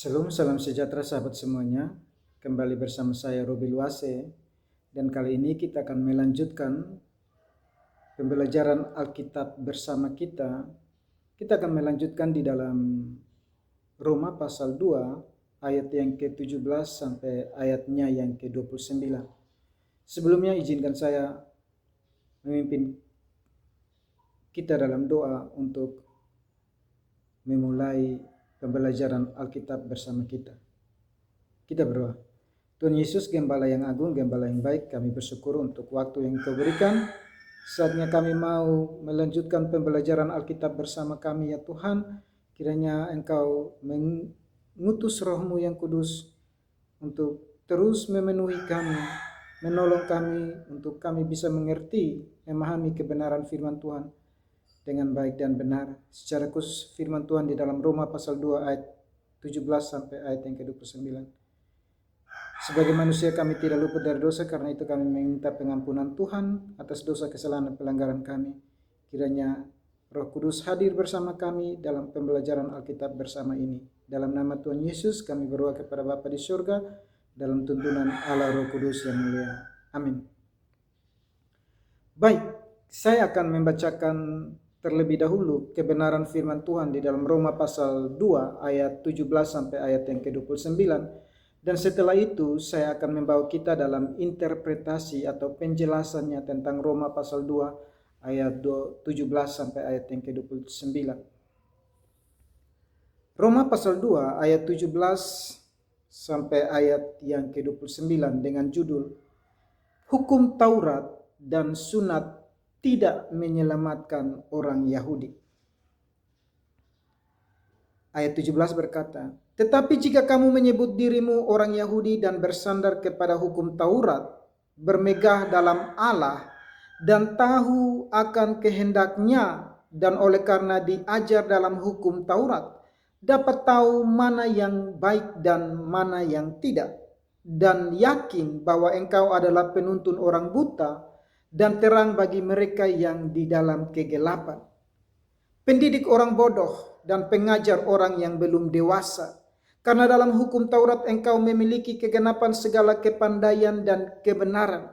Shalom, salam sejahtera sahabat semuanya. Kembali bersama saya Robi Luase, dan kali ini kita akan melanjutkan pembelajaran Alkitab bersama kita. Kita akan melanjutkan di dalam Roma pasal 2 ayat yang ke-17 sampai ayatnya yang ke-29. Sebelumnya izinkan saya memimpin kita dalam doa untuk memulai pembelajaran Alkitab bersama kita. Kita berdoa. Tuhan Yesus, Gembala yang agung, Gembala yang baik, kami bersyukur untuk waktu yang Kau berikan. Saatnya kami mau melanjutkan pembelajaran Alkitab bersama kami, ya Tuhan. Kiranya Engkau mengutus Roh-Mu yang kudus untuk terus memenuhi kami, menolong kami untuk kami bisa mengerti, memahami kebenaran firman Tuhan dengan baik dan benar. Secara khusus firman Tuhan di dalam Roma pasal 2 ayat 17 sampai ayat yang ke-29. Sebagai manusia kami tidak luput dari dosa, karena itu kami meminta pengampunan Tuhan atas dosa, kesalahan, dan pelanggaran kami. Kiranya Roh Kudus hadir bersama kami dalam pembelajaran Alkitab bersama ini. Dalam nama Tuhan Yesus kami berdoa kepada Bapa di surga, dalam tuntunan Allah Roh Kudus yang mulia. Amin. Baik, saya akan membacakan terlebih dahulu kebenaran firman Tuhan di dalam Roma pasal 2 ayat 17 sampai ayat yang ke-29. Dan setelah itu saya akan membawa kita dalam interpretasi atau penjelasannya tentang Roma pasal 2 ayat 17 sampai ayat yang ke-29. Roma pasal 2 ayat 17 sampai ayat yang ke-29 dengan judul Hukum Taurat dan Sunat tidak menyelamatkan orang Yahudi. Ayat 17 berkata, "Tetapi jika kamu menyebut dirimu orang Yahudi dan bersandar kepada hukum Taurat, bermegah dalam Allah dan tahu akan kehendaknya, dan oleh karena diajar dalam hukum Taurat, dapat tahu mana yang baik dan mana yang tidak, dan yakin bahwa engkau adalah penuntun orang buta dan terang bagi mereka yang di dalam kegelapan, pendidik orang bodoh dan pengajar orang yang belum dewasa. Karena dalam hukum Taurat engkau memiliki kegenapan segala kepandaian dan kebenaran.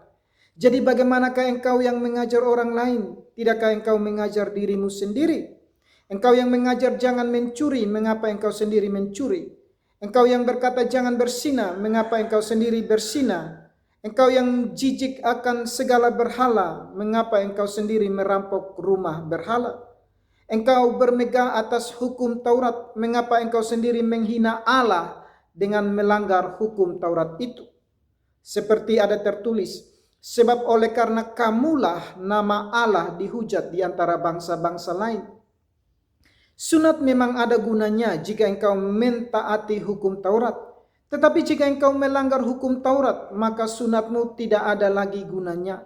Jadi bagaimanakah engkau yang mengajar orang lain? Tidakkah engkau mengajar dirimu sendiri? Engkau yang mengajar jangan mencuri, mengapa engkau sendiri mencuri? Engkau yang berkata jangan berzina, mengapa engkau sendiri berzina? Engkau yang jijik akan segala berhala, mengapa engkau sendiri merampok rumah berhala? Engkau bermegah atas hukum Taurat, mengapa engkau sendiri menghina Allah dengan melanggar hukum Taurat itu? Seperti ada tertulis, sebab oleh karena kamulah nama Allah dihujat di antara bangsa-bangsa lain. Sunat memang ada gunanya jika engkau mentaati hukum Taurat. Tetapi jika engkau melanggar hukum Taurat, maka sunatmu tidak ada lagi gunanya.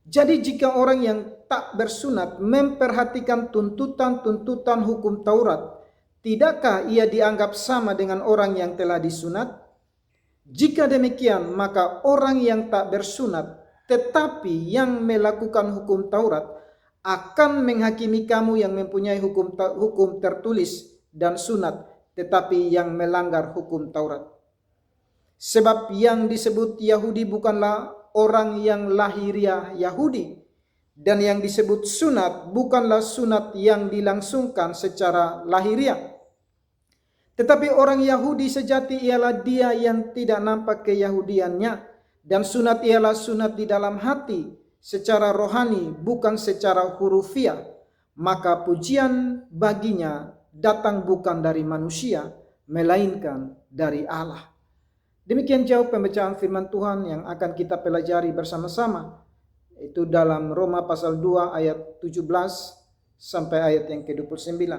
Jadi jika orang yang tak bersunat memperhatikan tuntutan-tuntutan hukum Taurat, tidakkah ia dianggap sama dengan orang yang telah disunat? Jika demikian, maka orang yang tak bersunat tetapi yang melakukan hukum Taurat akan menghakimi kamu yang mempunyai hukum tertulis dan sunat, tetapi yang melanggar hukum Taurat. Sebab yang disebut Yahudi bukanlah orang yang lahiriah Yahudi, dan yang disebut sunat bukanlah sunat yang dilangsungkan secara lahiriah. Tetapi orang Yahudi sejati ialah dia yang tidak nampak keyahudiannya, dan sunat ialah sunat di dalam hati, secara rohani, bukan secara hurufiah. Maka pujian baginya datang bukan dari manusia, melainkan dari Allah." Demikian jauh pembacaan firman Tuhan yang akan kita pelajari bersama-sama. Itu dalam Roma pasal 2 ayat 17 sampai ayat yang ke-29.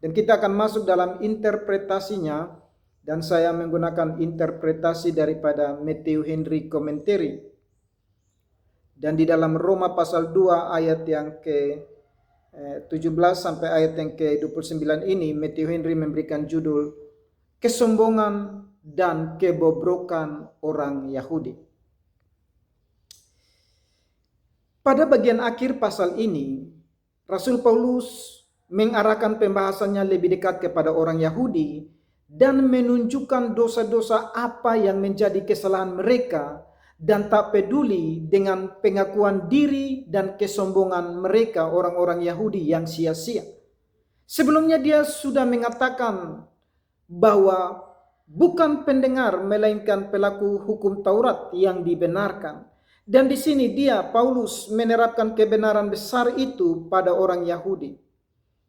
Dan kita akan masuk dalam interpretasinya, dan saya menggunakan interpretasi daripada Matthew Henry Commentary. Dan di dalam Roma pasal 2 ayat yang ke-17 sampai ayat yang ke-29 ini, Matthew Henry memberikan judul Kesombongan dan Kebobrokan Orang Yahudi. Pada bagian akhir pasal ini, Rasul Paulus mengarahkan pembahasannya lebih dekat kepada orang Yahudi dan menunjukkan dosa-dosa apa yang menjadi kesalahan mereka, dan tak peduli dengan pengakuan diri dan kesombongan mereka orang-orang Yahudi yang sia-sia. Sebelumnya dia sudah mengatakan bahwa bukan pendengar melainkan pelaku hukum Taurat yang dibenarkan. Dan di sini Paulus menerapkan kebenaran besar itu pada orang Yahudi.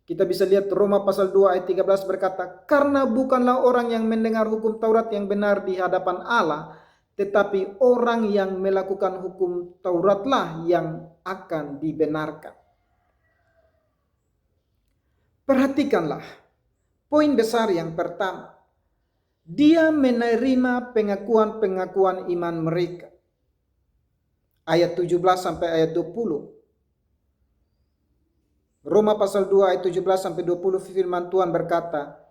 Kita bisa lihat Roma pasal 2 ayat 13 berkata, karena bukanlah orang yang mendengar hukum Taurat yang benar di hadapan Allah, tetapi orang yang melakukan hukum Tauratlah yang akan dibenarkan. Perhatikanlah poin besar yang pertama. Dia menerima pengakuan-pengakuan iman mereka. Ayat 17 sampai ayat 20. Roma pasal 2 ayat 17 sampai 20 firman Tuhan berkata,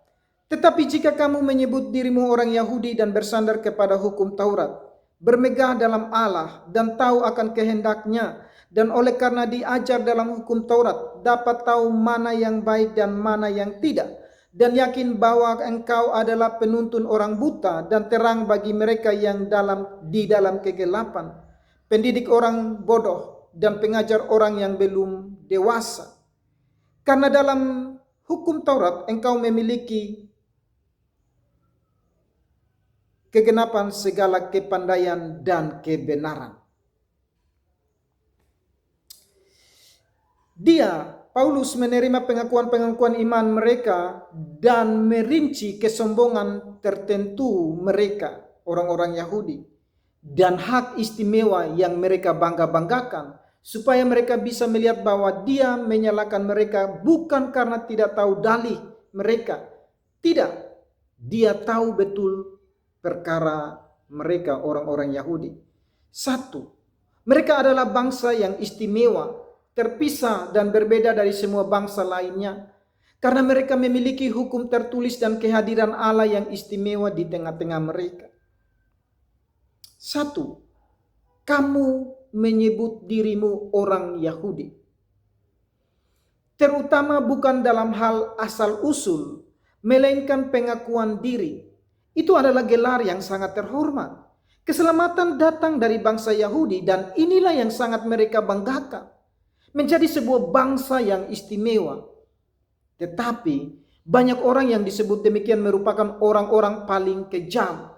tetapi jika kamu menyebut dirimu orang Yahudi dan bersandar kepada hukum Taurat, bermegah dalam Allah dan tahu akan kehendaknya, dan oleh karena diajar dalam hukum Taurat, dapat tahu mana yang baik dan mana yang tidak, dan yakin bahwa engkau adalah penuntun orang buta dan terang bagi mereka yang di dalam kegelapan, pendidik orang bodoh dan pengajar orang yang belum dewasa. Karena dalam hukum Taurat engkau memiliki kegenapan segala kepandaian dan kebenaran. Paulus menerima pengakuan-pengakuan iman mereka dan merinci kesombongan tertentu mereka, orang-orang Yahudi, dan hak istimewa yang mereka bangga-banggakan, supaya mereka bisa melihat bahwa dia menyalahkan mereka bukan karena tidak tahu dalih mereka. Tidak, dia tahu betul perkara mereka orang-orang Yahudi. Satu, mereka adalah bangsa yang istimewa, terpisah dan berbeda dari semua bangsa lainnya, karena mereka memiliki hukum tertulis dan kehadiran Allah yang istimewa di tengah-tengah mereka. Satu, kamu menyebut dirimu orang Yahudi, terutama bukan dalam hal asal-usul, melainkan pengakuan diri. Itu adalah gelar yang sangat terhormat. Keselamatan datang dari bangsa Yahudi dan inilah yang sangat mereka banggakan. Menjadi sebuah bangsa yang istimewa. Tetapi banyak orang yang disebut demikian merupakan orang-orang paling kejam.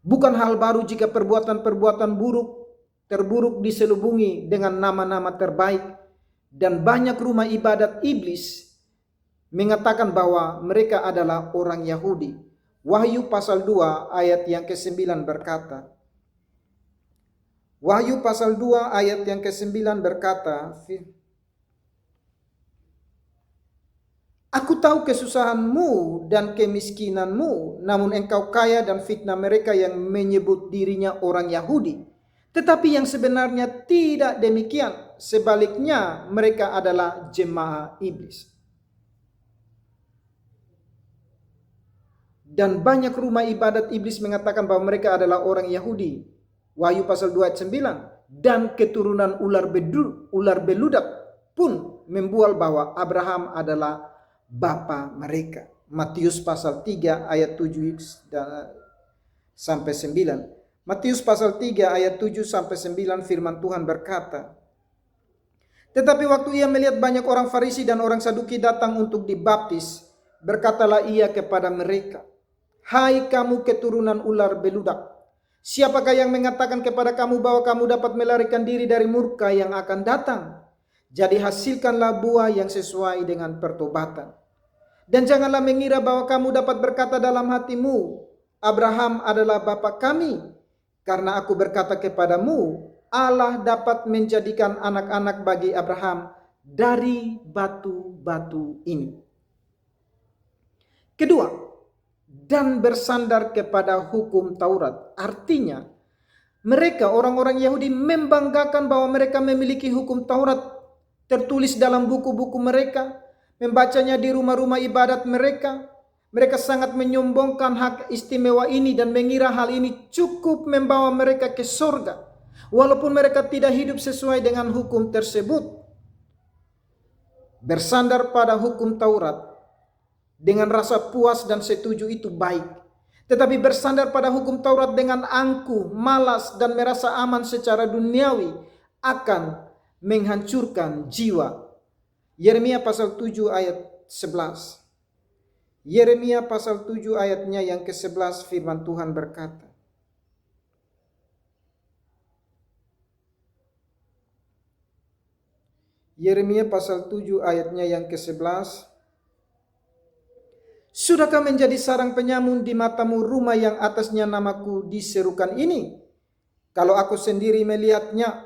Bukan hal baru jika perbuatan-perbuatan terburuk diselubungi dengan nama-nama terbaik, dan banyak rumah ibadat iblis mengatakan bahwa mereka adalah orang Yahudi. Wahyu pasal 2 ayat yang ke-9 berkata, Wahyu pasal 2 ayat yang ke-9 berkata, aku tahu kesusahanmu dan kemiskinanmu, namun engkau kaya dan fitnah mereka yang menyebut dirinya orang Yahudi. Tetapi yang sebenarnya tidak demikian. Sebaliknya mereka adalah jemaah iblis. Dan banyak rumah ibadat iblis mengatakan bahwa mereka adalah orang Yahudi. Wahyu pasal 2 ayat 9. Dan keturunan ular beludak pun membual bahwa Abraham adalah bapa mereka. Matius pasal 3 ayat 7 sampai 9. Matius pasal 3 ayat 7 sampai 9 firman Tuhan berkata, tetapi waktu ia melihat banyak orang Farisi dan orang Saduki datang untuk dibaptis, berkatalah ia kepada mereka, hai kamu keturunan ular beludak, siapakah yang mengatakan kepada kamu bahwa kamu dapat melarikan diri dari murka yang akan datang? Jadi hasilkanlah buah yang sesuai dengan pertobatan. Dan janganlah mengira bahwa kamu dapat berkata dalam hatimu, Abraham adalah bapa kami. Karena aku berkata kepadamu, Allah dapat menjadikan anak-anak bagi Abraham dari batu-batu ini. Kedua, dan bersandar kepada hukum Taurat. Artinya, mereka orang-orang Yahudi membanggakan bahwa mereka memiliki hukum Taurat tertulis dalam buku-buku mereka, membacanya di rumah-rumah ibadat mereka. Mereka sangat menyombongkan hak istimewa ini dan mengira hal ini cukup membawa mereka ke surga, walaupun mereka tidak hidup sesuai dengan hukum tersebut. Bersandar pada hukum Taurat dengan rasa puas dan setuju itu baik. Tetapi bersandar pada hukum Taurat dengan angkuh, malas, dan merasa aman secara duniawi akan menghancurkan jiwa. Yeremia pasal 7 ayat 11. Yeremia pasal 7 ayatnya yang ke-11 firman Tuhan berkata, Yeremia pasal 7 ayatnya yang ke-11, sudahkah menjadi sarang penyamun di matamu rumah yang atasnya namaku diserukan ini? Kalau aku sendiri melihatnya,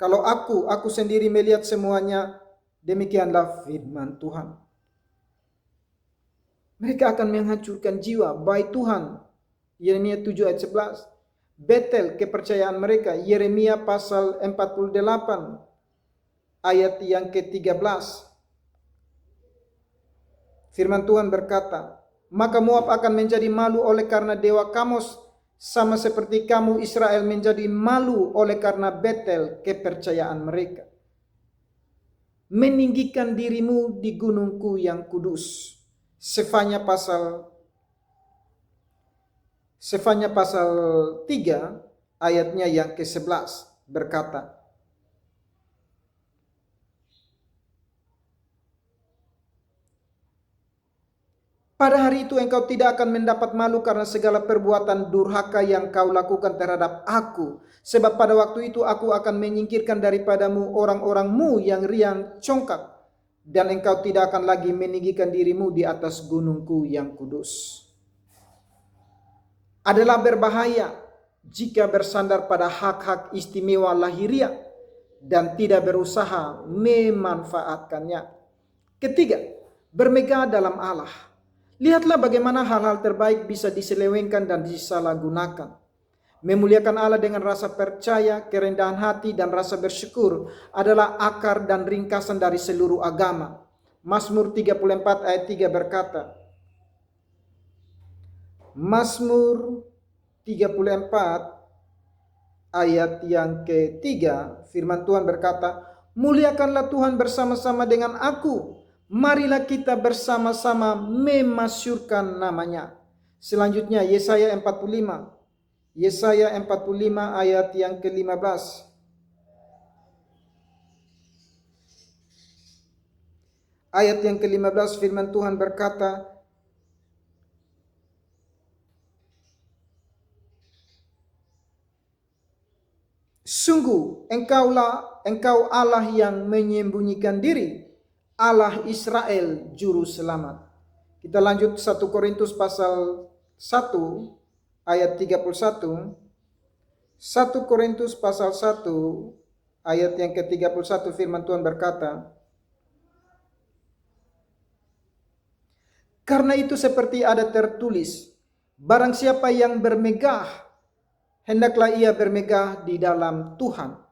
kalau aku sendiri melihat semuanya, demikianlah firman Tuhan. Mereka akan menghancurkan jiwa, baik Tuhan. Yeremia 7 ayat 11. Betel kepercayaan mereka. Yeremia pasal 48 ayat yang ke-13. Firman Tuhan berkata, maka Moab akan menjadi malu oleh karena dewa Kamos, sama seperti kamu Israel menjadi malu oleh karena Betel kepercayaan mereka. Meninggikan dirimu di gunungku yang kudus. Sefanya pasal 3 ayatnya yang ke-11 berkata, pada hari itu engkau tidak akan mendapat malu karena segala perbuatan durhaka yang kau lakukan terhadap aku. Sebab pada waktu itu aku akan menyingkirkan daripadamu orang-orangmu yang riang congkak. Dan engkau tidak akan lagi meninggikan dirimu di atas gunungku yang kudus. Adalah berbahaya jika bersandar pada hak-hak istimewa lahiriah dan tidak berusaha memanfaatkannya. Ketiga, bermegah dalam Allah. Lihatlah bagaimana hal-hal terbaik bisa diselewengkan dan disalahgunakan. Memuliakan Allah dengan rasa percaya, kerendahan hati, dan rasa bersyukur adalah akar dan ringkasan dari seluruh agama. Mazmur 34 ayat 3 berkata, Mazmur 34 ayat yang ke-3, firman Tuhan berkata, muliakanlah Tuhan bersama-sama dengan aku. Marilah kita bersama-sama memasyurkan namanya. Selanjutnya Yesaya 45. Yesaya 45 ayat yang ke-15. Ayat yang ke-15 firman Tuhan berkata, sungguh engkau Allah yang menyembunyikan diri, Allah Israel juru selamat. Kita lanjut 1 Korintus pasal 1 ayat 31. 1 Korintus pasal 1 ayat yang ke-31 firman Tuhan berkata, karena itu seperti ada tertulis, barang siapa yang bermegah, hendaklah ia bermegah di dalam Tuhan.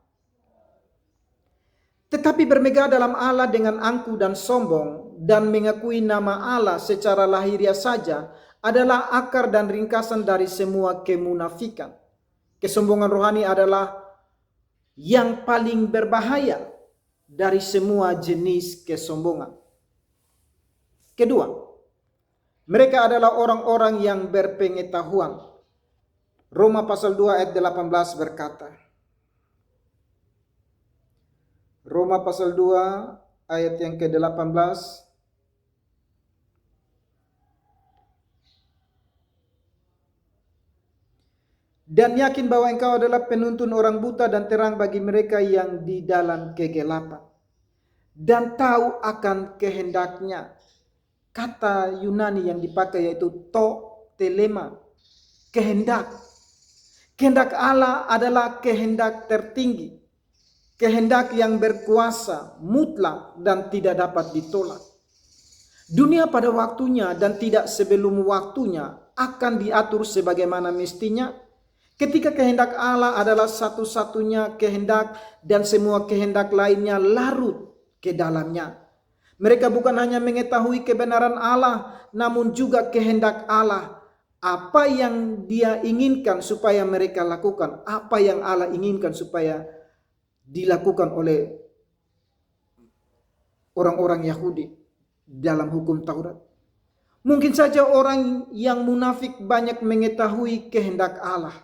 Tetapi bermegah dalam Allah dengan angkuh dan sombong dan mengakui nama Allah secara lahiriah saja adalah akar dan ringkasan dari semua kemunafikan. Kesombongan rohani adalah yang paling berbahaya dari semua jenis kesombongan. Kedua, mereka adalah orang-orang yang berpengetahuan. Roma pasal 2 ayat 18 berkata, Roma pasal 2 ayat yang ke-18, dan yakin bahwa engkau adalah penuntun orang buta dan terang bagi mereka yang di dalam kegelapan, dan tahu akan kehendaknya. Kata Yunani yang dipakai yaitu to telema, kehendak. Kehendak Allah adalah kehendak tertinggi, kehendak yang berkuasa, mutlak, dan tidak dapat ditolak. Dunia pada waktunya dan tidak sebelum waktunya akan diatur sebagaimana mestinya. Ketika kehendak Allah adalah satu-satunya kehendak dan semua kehendak lainnya larut ke dalamnya. Mereka bukan hanya mengetahui kebenaran Allah, namun juga kehendak Allah. Apa yang Dia inginkan supaya mereka lakukan, apa yang Allah inginkan supaya dilakukan oleh orang-orang Yahudi dalam hukum Taurat. Mungkin saja orang yang munafik banyak mengetahui kehendak Allah,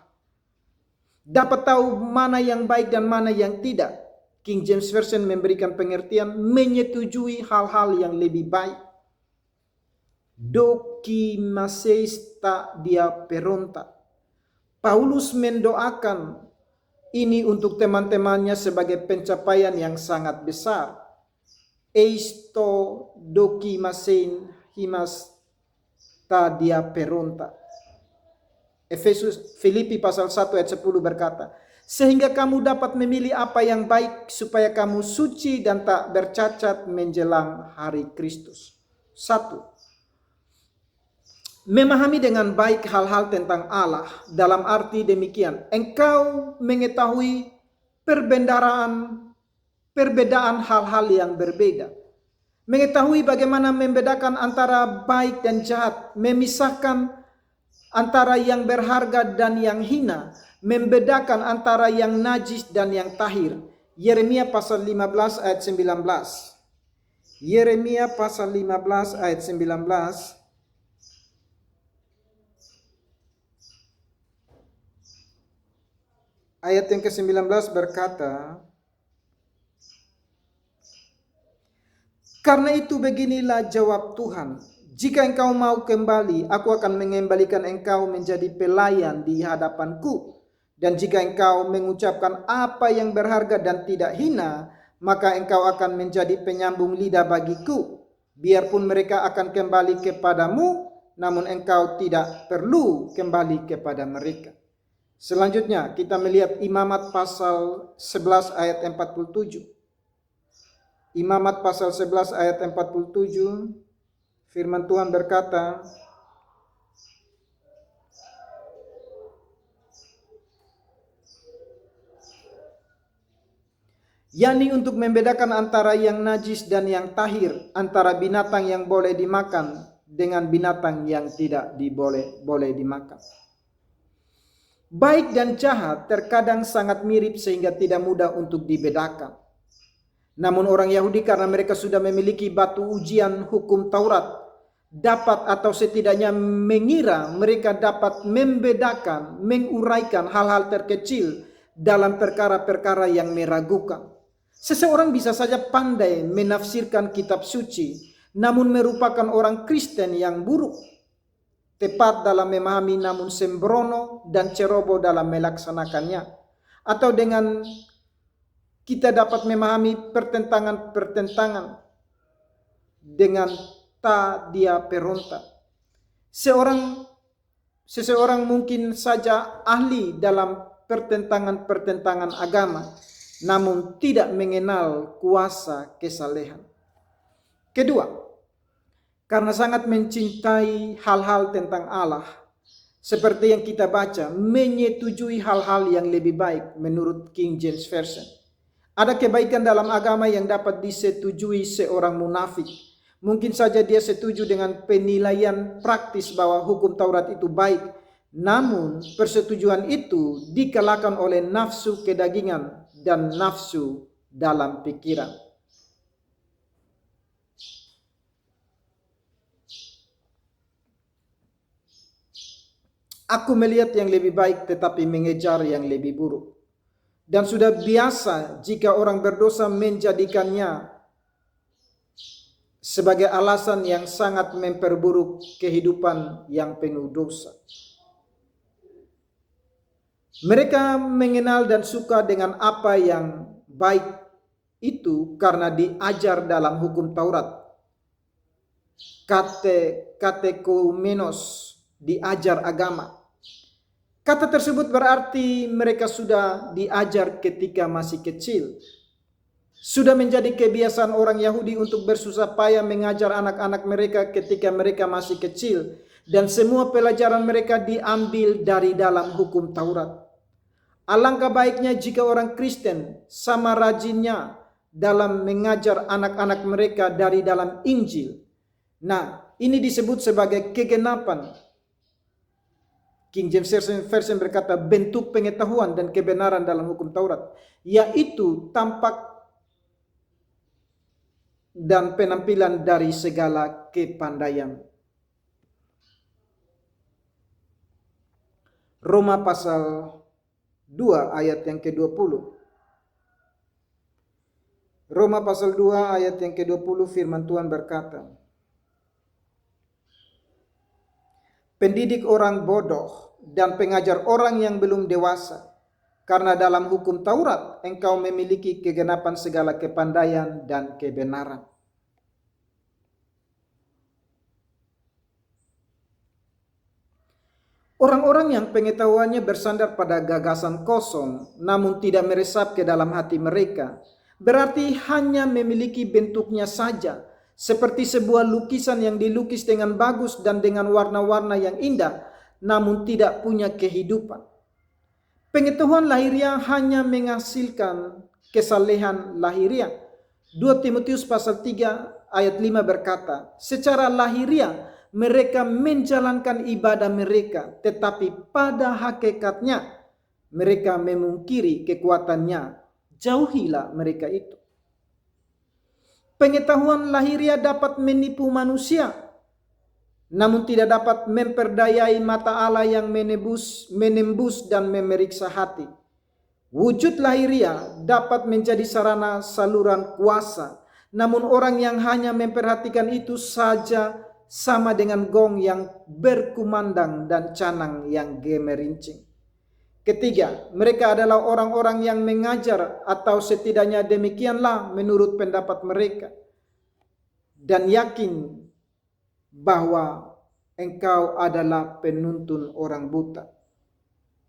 dapat tahu mana yang baik dan mana yang tidak. King James Version memberikan pengertian menyetujui hal-hal yang lebih baik. Dokimaseista dia peronta. Paulus mendoakan ini untuk teman-temannya sebagai pencapaian yang sangat besar. Eisto dokimasein himas ta dia peronta. Filipi pasal 1 ayat 10 berkata, sehingga kamu dapat memilih apa yang baik supaya kamu suci dan tak bercacat menjelang hari Kristus. 1. Memahami dengan baik hal-hal tentang Allah dalam arti demikian. Engkau mengetahui perbedaan hal-hal yang berbeda. Mengetahui bagaimana membedakan antara baik dan jahat, memisahkan antara yang berharga dan yang hina, membedakan antara yang najis dan yang tahir. Yeremia pasal 15 ayat 19. Yeremia pasal 15 ayat 19. Ayat yang ke-19 berkata, karena itu beginilah jawab Tuhan, jika engkau mau kembali, aku akan mengembalikan engkau menjadi pelayan di hadapanku. Dan jika engkau mengucapkan apa yang berharga dan tidak hina, maka engkau akan menjadi penyambung lidah bagiku. Biarpun mereka akan kembali kepadamu, namun engkau tidak perlu kembali kepada mereka. Selanjutnya kita melihat Imamat pasal 11 ayat 47. Imamat pasal 11 ayat 47, firman Tuhan berkata, yakni untuk membedakan antara yang najis dan yang tahir, antara binatang yang boleh dimakan dengan binatang yang tidak boleh dimakan. Baik dan jahat terkadang sangat mirip sehingga tidak mudah untuk dibedakan. Namun orang Yahudi karena mereka sudah memiliki batu ujian hukum Taurat, dapat atau setidaknya mengira mereka dapat membedakan, menguraikan hal-hal terkecil dalam perkara-perkara yang meragukan. Seseorang bisa saja pandai menafsirkan kitab suci, namun merupakan orang Kristen yang buruk. Tepat dalam memahami namun sembrono dan ceroboh dalam melaksanakannya. Atau dengan kita dapat memahami pertentangan dengan ta dia peronta. Seseorang mungkin saja ahli dalam pertentangan agama, namun tidak mengenal kuasa kesalehan. Kedua, karena sangat mencintai hal-hal tentang Allah, seperti yang kita baca, menyetujui hal-hal yang lebih baik menurut King James Version. Ada kebaikan dalam agama yang dapat disetujui seorang munafik. Mungkin saja dia setuju dengan penilaian praktis bahwa hukum Taurat itu baik, namun persetujuan itu dikalahkan oleh nafsu kedagingan dan nafsu dalam pikiran. Aku melihat yang lebih baik tetapi mengejar yang lebih buruk. Dan sudah biasa jika orang berdosa menjadikannya sebagai alasan yang sangat memperburuk kehidupan yang penuh dosa. Mereka mengenal dan suka dengan apa yang baik itu karena diajar dalam hukum Taurat. Katekumenos, diajar agama. Kata tersebut berarti mereka sudah diajar ketika masih kecil. Sudah menjadi kebiasaan orang Yahudi untuk bersusah payah mengajar anak-anak mereka ketika mereka masih kecil. Dan semua pelajaran mereka diambil dari dalam hukum Taurat. Alangkah baiknya jika orang Kristen sama rajinnya dalam mengajar anak-anak mereka dari dalam Injil. Nah, ini disebut sebagai kegenapan. King James Version berkata bentuk pengetahuan dan kebenaran dalam hukum Taurat, yaitu tampak dan penampilan dari segala kepandaian. Roma pasal 2 ayat yang ke-20. Roma pasal 2 ayat yang ke-20 firman Tuhan berkata, pendidik orang bodoh dan pengajar orang yang belum dewasa, karena dalam hukum Taurat engkau memiliki kegenapan segala kepandaian dan kebenaran. Orang-orang yang pengetahuannya bersandar pada gagasan kosong namun tidak meresap ke dalam hati mereka, berarti hanya memiliki bentuknya saja, seperti sebuah lukisan yang dilukis dengan bagus dan dengan warna-warna yang indah, namun tidak punya kehidupan. Pengetahuan lahiriah hanya menghasilkan kesalehan lahiriah. 2 Timotius pasal 3 ayat 5 berkata, secara lahiriah mereka menjalankan ibadah mereka, tetapi pada hakikatnya mereka memungkiri kekuatannya. Jauhilah mereka itu. Pengetahuan lahiriah dapat menipu manusia, namun tidak dapat memperdayai mata Allah yang menembus dan memeriksa hati. Wujud lahiriah dapat menjadi sarana saluran kuasa, namun orang yang hanya memperhatikan itu saja sama dengan gong yang berkumandang dan canang yang gemerincing. Ketiga, mereka adalah orang-orang yang mengajar, atau setidaknya demikianlah menurut pendapat mereka, dan yakin bahwa engkau adalah penuntun orang buta.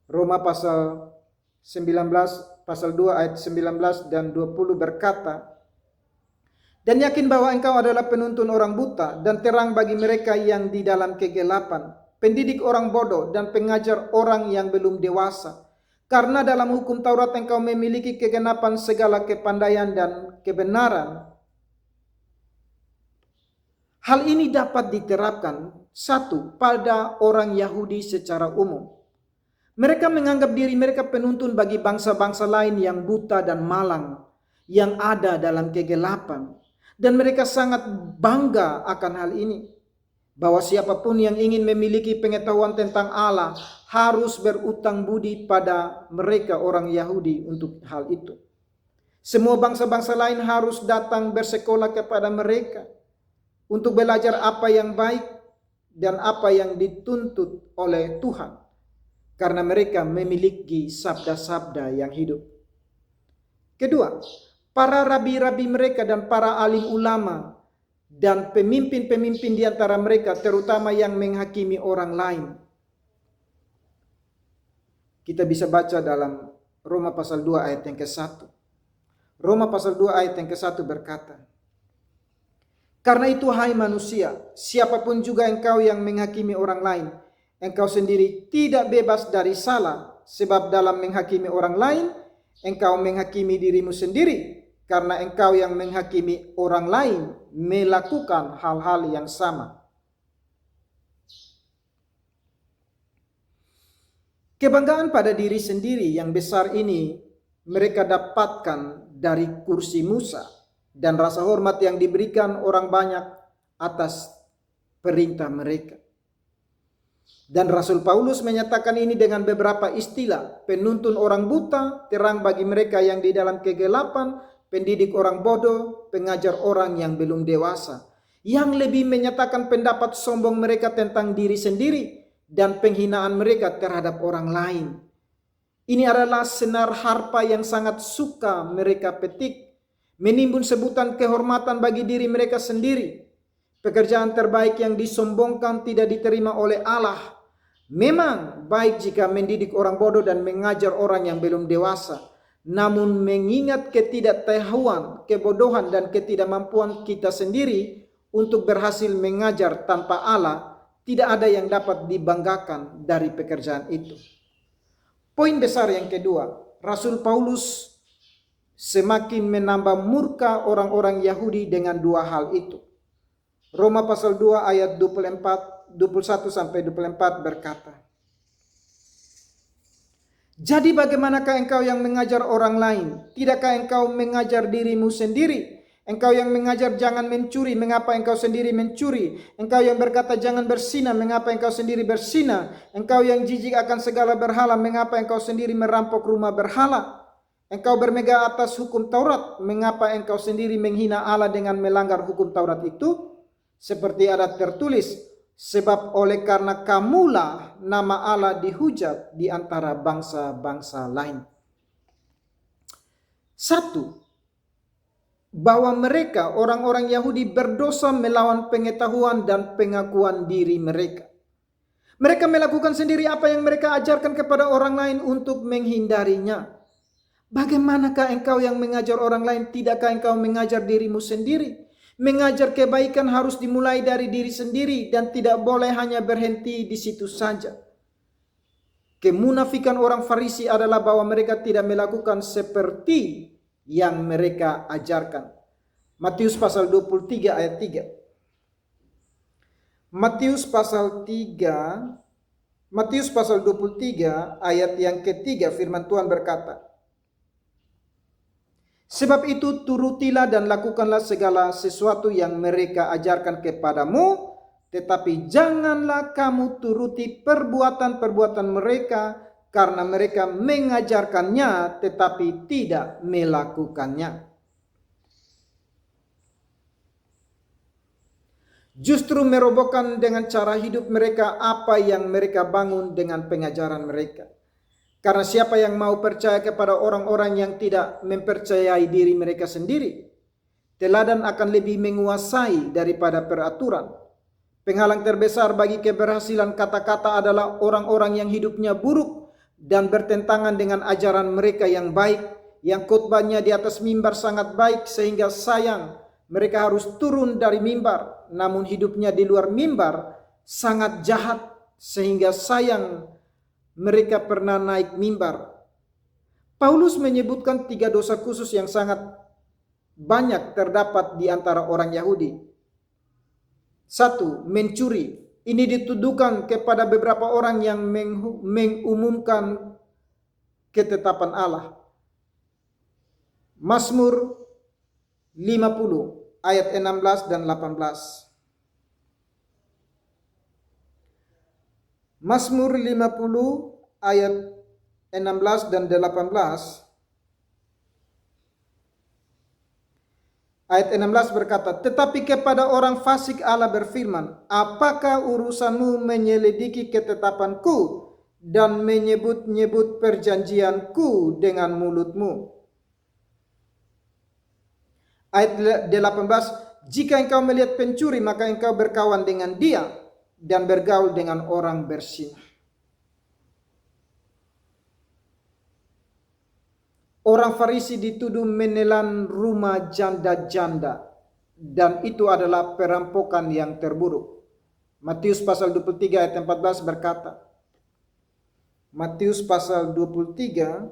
Roma pasal 19, pasal 2 ayat 19 dan 20 berkata, dan yakin bahwa engkau adalah penuntun orang buta dan terang bagi mereka yang di dalam kegelapan, pendidik orang bodoh dan pengajar orang yang belum dewasa. Karena dalam hukum Taurat engkau memiliki kegenapan segala kepandaian dan kebenaran. Hal ini dapat diterapkan, satu, pada orang Yahudi secara umum. Mereka menganggap diri mereka penuntun bagi bangsa-bangsa lain yang buta dan malang, yang ada dalam kegelapan. Dan mereka sangat bangga akan hal ini, bahwa siapapun yang ingin memiliki pengetahuan tentang Allah harus berutang budi pada mereka orang Yahudi untuk hal itu. Semua bangsa-bangsa lain harus datang bersekolah kepada mereka untuk belajar apa yang baik dan apa yang dituntut oleh Tuhan, karena mereka memiliki sabda-sabda yang hidup. Kedua, para rabi-rabi mereka dan para alim ulama dan pemimpin-pemimpin di antara mereka, terutama yang menghakimi orang lain. Kita bisa baca dalam Roma pasal 2 ayat yang ke-1. Roma pasal 2 ayat yang ke-1 berkata, karena itu hai manusia, siapapun juga engkau yang menghakimi orang lain, engkau sendiri tidak bebas dari salah, sebab dalam menghakimi orang lain, engkau menghakimi dirimu sendiri, karena engkau yang menghakimi orang lain melakukan hal-hal yang sama. Kebanggaan pada diri sendiri yang besar ini mereka dapatkan dari kursi Musa dan rasa hormat yang diberikan orang banyak atas perintah mereka. Dan Rasul Paulus menyatakan ini dengan beberapa istilah: penuntun orang buta, terang bagi mereka yang di dalam kegelapan, pendidik orang bodoh, pengajar orang yang belum dewasa. Yang lebih menyatakan pendapat sombong mereka tentang diri sendiri dan penghinaan mereka terhadap orang lain. Ini adalah senar harpa yang sangat suka mereka petik, menimbun sebutan kehormatan bagi diri mereka sendiri. Pekerjaan terbaik yang disombongkan tidak diterima oleh Allah. Memang baik jika mendidik orang bodoh dan mengajar orang yang belum dewasa, namun mengingat ketidaktahuan, kebodohan dan ketidakmampuan kita sendiri untuk berhasil mengajar tanpa Allah, tidak ada yang dapat dibanggakan dari pekerjaan itu. Poin besar yang kedua, Rasul Paulus semakin menambah murka orang-orang Yahudi dengan dua hal itu. Roma pasal 2 ayat 21 sampai 24 berkata, jadi bagaimanakah engkau yang mengajar orang lain? Tidakkah engkau mengajar dirimu sendiri? Engkau yang mengajar jangan mencuri, mengapa engkau sendiri mencuri? Engkau yang berkata jangan bersinah, mengapa engkau sendiri bersinah? Engkau yang jijik akan segala berhala, mengapa engkau sendiri merampok rumah berhala? Engkau bermegah atas hukum Taurat, mengapa engkau sendiri menghina Allah dengan melanggar hukum Taurat itu? Seperti ada tertulis, sebab oleh karena kamulah nama Allah dihujat di antara bangsa-bangsa lain. Satu, bahwa mereka orang-orang Yahudi berdosa melawan pengetahuan dan pengakuan diri mereka. Mereka melakukan sendiri apa yang mereka ajarkan kepada orang lain untuk menghindarinya. Bagaimanakah engkau yang mengajar orang lain, tidakkah engkau mengajar dirimu sendiri? Mengajar kebaikan harus dimulai dari diri sendiri dan tidak boleh hanya berhenti di situ saja. Kemunafikan orang Farisi adalah bahwa mereka tidak melakukan seperti yang mereka ajarkan. Matius pasal 23 ayat 3. Matius pasal 23 ayat yang ketiga, firman Tuhan berkata, sebab itu turutilah dan lakukanlah segala sesuatu yang mereka ajarkan kepadamu, tetapi janganlah kamu turuti perbuatan-perbuatan mereka, karena mereka mengajarkannya tetapi tidak melakukannya. Justru merobohkan dengan cara hidup mereka apa yang mereka bangun dengan pengajaran mereka. Karena siapa yang mau percaya kepada orang-orang yang tidak mempercayai diri mereka sendiri, teladan akan lebih menguasai daripada peraturan. Penghalang terbesar bagi keberhasilan kata-kata adalah orang-orang yang hidupnya buruk dan bertentangan dengan ajaran mereka yang baik, yang khotbahnya di atas mimbar sangat baik sehingga sayang mereka harus turun dari mimbar, namun hidupnya di luar mimbar sangat jahat sehingga sayang mereka pernah naik mimbar. Paulus menyebutkan 3 dosa khusus yang sangat banyak terdapat di antara orang Yahudi. 1. Mencuri. Ini dituduhkan kepada beberapa orang yang mengumumkan ketetapan Allah. Mazmur 50 ayat 16 dan 18. Mazmur 50 ayat 16 dan 18. Ayat 16 berkata, tetapi kepada orang fasik Allah berfirman, apakah urusanmu menyelidiki ketetapanku dan menyebut-nyebut perjanjianku dengan mulutmu? Ayat 18, jika engkau melihat pencuri maka engkau berkawan dengan dia dan bergaul dengan orang bersinah. Orang Farisi dituduh menelan rumah janda-janda, dan itu adalah perampokan yang terburuk. Matius pasal 23 ayat 14 berkata, Matius pasal 23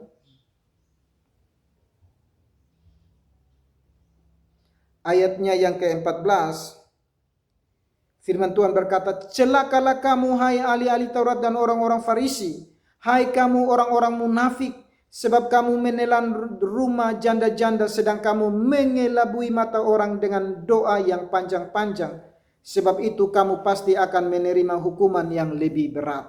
ayatnya yang ke-14, firman Tuhan berkata, celakalah kamu hai ahli-ahli Taurat dan orang-orang Farisi, hai kamu orang-orang munafik, sebab kamu menelan rumah janda-janda sedang kamu mengelabui mata orang dengan doa yang panjang-panjang. Sebab itu kamu pasti akan menerima hukuman yang lebih berat.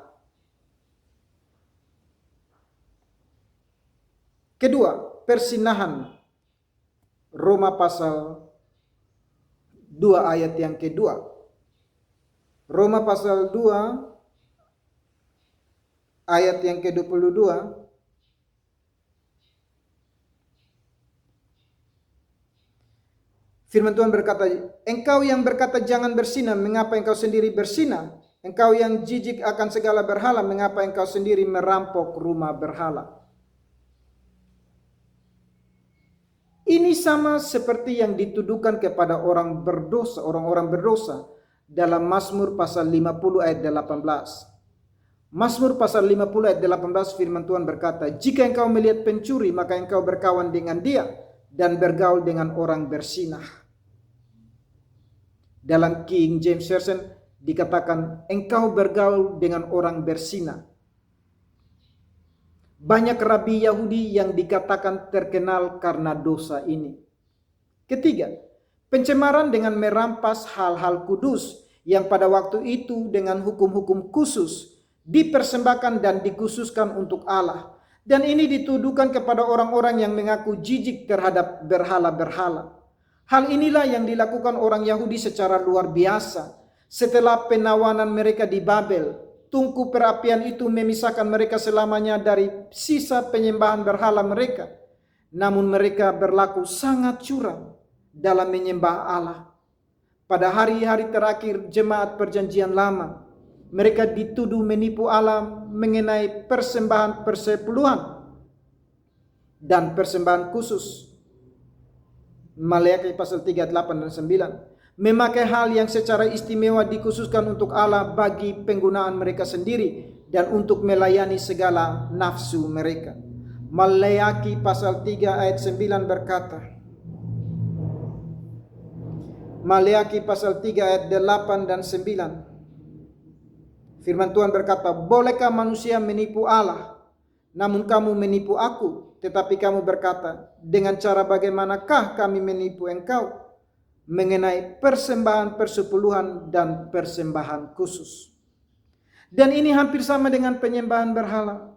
Kedua, persinahan. Roma pasal 2 ayat yang kedua. Roma pasal 2 ayat yang ke-22. Firman Tuhan berkata, engkau yang berkata jangan bersinah, mengapa engkau sendiri bersinah? Engkau yang jijik akan segala berhala, mengapa engkau sendiri merampok rumah berhala? Ini sama seperti yang dituduhkan kepada orang berdosa, orang-orang berdosa dalam Mazmur pasal 50 ayat 18. Mazmur pasal 50 ayat 18 firman Tuhan berkata, jika engkau melihat pencuri maka engkau berkawan dengan dia dan bergaul dengan orang bersinah. Dalam King James Version dikatakan engkau bergaul dengan orang bersinah. Banyak rabi Yahudi yang dikatakan terkenal karena dosa ini. Ketiga, Pencemaran dengan merampas hal-hal kudus yang pada waktu itu dengan hukum-hukum khusus dipersembahkan dan dikhususkan untuk Allah. Dan ini dituduhkan kepada orang-orang yang mengaku jijik terhadap berhala-berhala. Hal inilah yang dilakukan orang Yahudi secara luar biasa. Setelah penawanan mereka di Babel, tungku perapian itu memisahkan mereka selamanya dari sisa penyembahan berhala mereka. Namun mereka berlaku sangat curang dalam menyembah Allah. Pada hari-hari terakhir jemaat perjanjian lama, mereka dituduh menipu Allah mengenai persembahan persepuluhan dan persembahan khusus. Maleakhi pasal 3, 8 dan 9. Memakai hal yang secara istimewa dikhususkan untuk Allah bagi penggunaan mereka sendiri dan untuk melayani segala nafsu mereka. Maleakhi pasal 3 ayat 9 berkata, Maleakhi pasal 3 ayat 8 dan 9. Firman Tuhan berkata, bolehkah manusia menipu Allah? Namun kamu menipu aku. Tetapi kamu berkata, dengan cara bagaimanakah kami menipu engkau? Mengenai persembahan persepuluhan dan persembahan khusus. Dan ini hampir sama dengan penyembahan berhala.